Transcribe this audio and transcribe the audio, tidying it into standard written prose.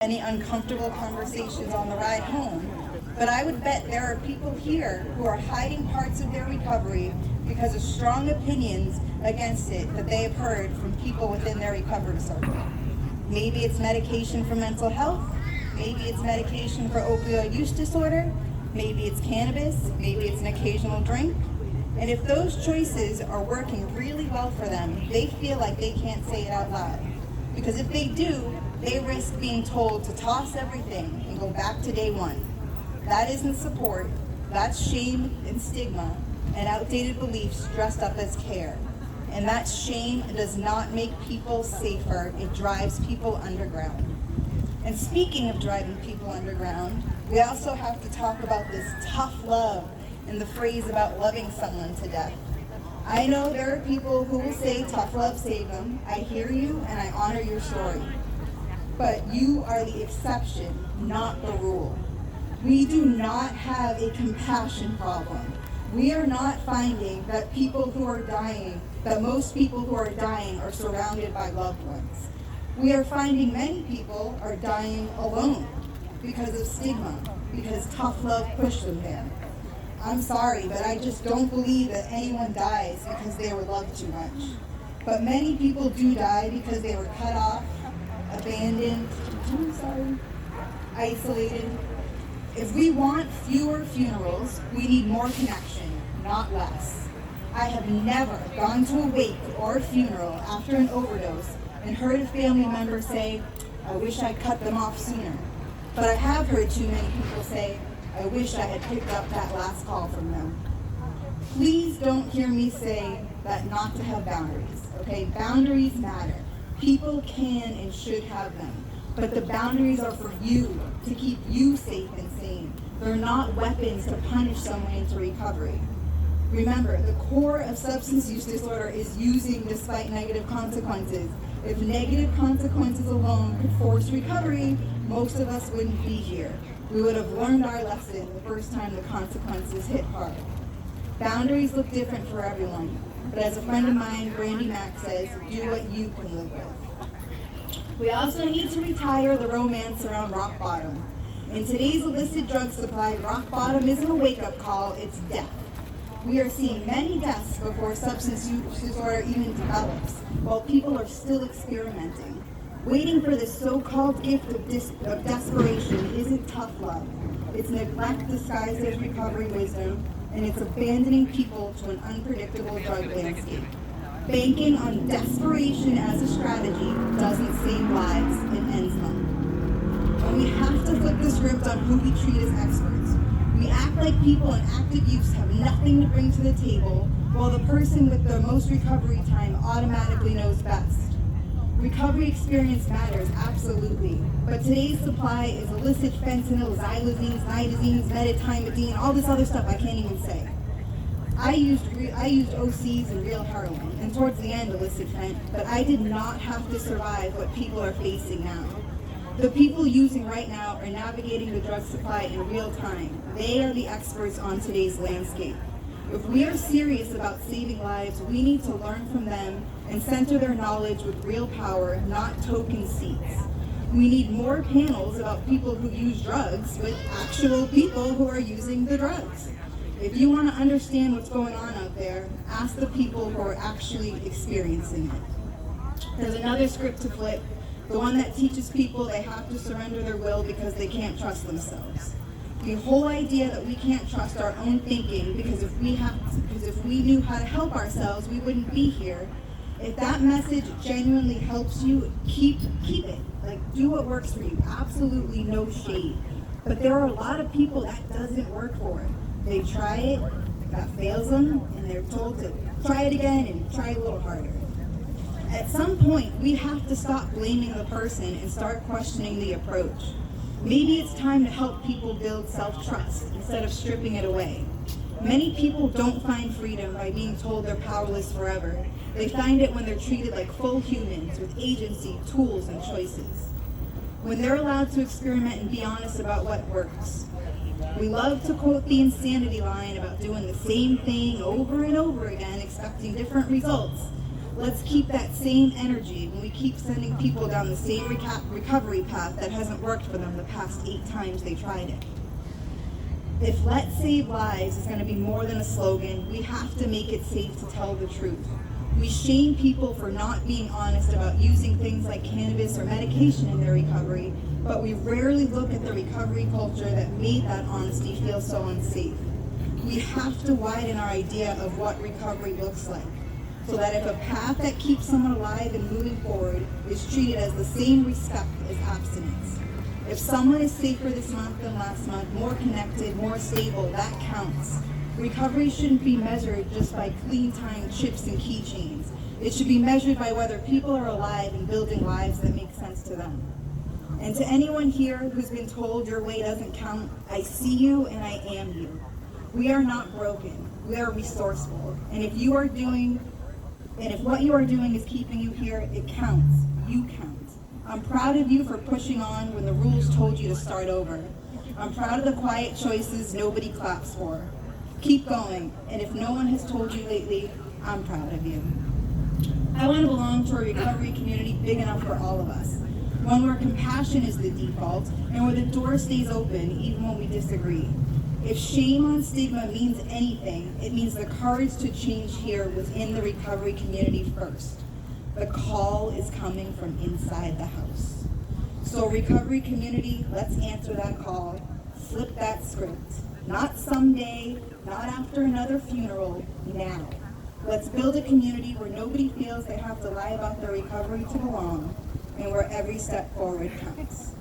any uncomfortable conversations on the ride home, but I would bet there are people here who are hiding parts of their recovery because of strong opinions against it that they have heard from people within their recovery circle. Maybe it's medication for mental health, maybe it's medication for opioid use disorder, maybe it's cannabis, maybe it's an occasional drink. And if those choices are working really well for them, they feel like they can't say it out loud. Because if they do, they risk being told to toss everything and go back to day one. That isn't support, that's shame and stigma and outdated beliefs dressed up as care. And that shame does not make people safer, it drives people underground. And speaking of driving people underground, we also have to talk about this tough love and the phrase about loving someone to death. I know there are people who will say tough love saved them. I hear you and I honor your story. But you are the exception, not the rule. We do not have a compassion problem. We are not finding that people who are dying, that most people who are dying are surrounded by loved ones. We are finding many people are dying alone because of stigma, because tough love pushed them there. I'm sorry, but I just don't believe that anyone dies because they were loved too much. But many people do die because they were cut off, abandoned, isolated. If we want fewer funerals, we need more connection, not less. I have never gone to a wake or a funeral after an overdose and heard a family member say, I wish I'd cut them off sooner. But I have heard too many people say, I wish I had picked up that last call from them. Please don't hear me say that not to have boundaries, okay? Boundaries matter. People can and should have them. But the boundaries are for you, to keep you safe and sane. They're not weapons to punish someone into recovery. Remember, the core of substance use disorder is using despite negative consequences. If negative consequences alone could force recovery, most of us wouldn't be here. We would have learned our lesson the first time the consequences hit hard. Boundaries look different for everyone, but as a friend of mine, Brandy Mack says, do what you can live with. We also need to retire the romance around rock bottom. In today's illicit drug supply, rock bottom isn't a wake-up call, it's death. We are seeing many deaths before substance use disorder even develops, while people are still experimenting. Waiting for this so-called gift of desperation isn't tough love. It's neglect disguised as recovery wisdom, and it's abandoning people to an unpredictable drug landscape. Banking on desperation as a strategy doesn't save lives, it ends them. And we have to flip the script on who we treat as experts. We act like people in active use have nothing to bring to the table, while the person with the most recovery time automatically knows best. Recovery experience matters, absolutely, but today's supply is illicit fentanyl, xylazines, nitazines, medetimidine, all this other stuff I can't even say. I used OCs and real heroin, and towards the end illicit fent, but I did not have to survive what people are facing now. The people using right now are navigating the drug supply in real time. They are the experts on today's landscape. If we are serious about saving lives, we need to learn from them and center their knowledge with real power, not token seats. We need more panels about people who use drugs with actual people who are using the drugs. If you want to understand what's going on out there, ask the people who are actually experiencing it. There's another script to flip, the one that teaches people they have to surrender their will because they can't trust themselves. The whole idea that we can't trust our own thinking because if we knew how to help ourselves, we wouldn't be here. If that message genuinely helps you, keep it. Like, do what works for you. Absolutely no shade. But there are a lot of people that doesn't work for. They try it, that fails them, and they're told to try it again and try a little harder. At some point, we have to stop blaming the person and start questioning the approach. Maybe it's time to help people build self-trust instead of stripping it away. Many people don't find freedom by being told they're powerless forever. They find it when they're treated like full humans with agency, tools, and choices. When they're allowed to experiment and be honest about what works. We love to quote the insanity line about doing the same thing over and over again, expecting different results. Let's keep that same energy when we keep sending people down the same recovery path that hasn't worked for them the past 8 times they tried it. If Let's Save Lives is going to be more than a slogan, we have to make it safe to tell the truth. We shame people for not being honest about using things like cannabis or medication in their recovery, but we rarely look at the recovery culture that made that honesty feel so unsafe. We have to widen our idea of what recovery looks like, so that if a path that keeps someone alive and moving forward is treated as the same respect as abstinence. If someone is safer this month than last month, more connected, more stable, that counts. Recovery shouldn't be measured just by clean time chips and keychains. It should be measured by whether people are alive and building lives that make sense to them. And to anyone here who's been told your way doesn't count, I see you and I am you. We are not broken. We are resourceful. And if what you are doing is keeping you here, it counts. You count. I'm proud of you for pushing on when the rules told you to start over. I'm proud of the quiet choices nobody claps for. Keep going, and if no one has told you lately, I'm proud of you. I want to belong to a recovery community big enough for all of us, one where compassion is the default, and where the door stays open even when we disagree. If shame on stigma means anything, it means the courage to change here within the recovery community first. The call is coming from inside the house. So recovery community, let's answer that call. Flip that script. Not someday, not after another funeral, now. Let's build a community where nobody feels they have to lie about their recovery to belong, and where every step forward counts.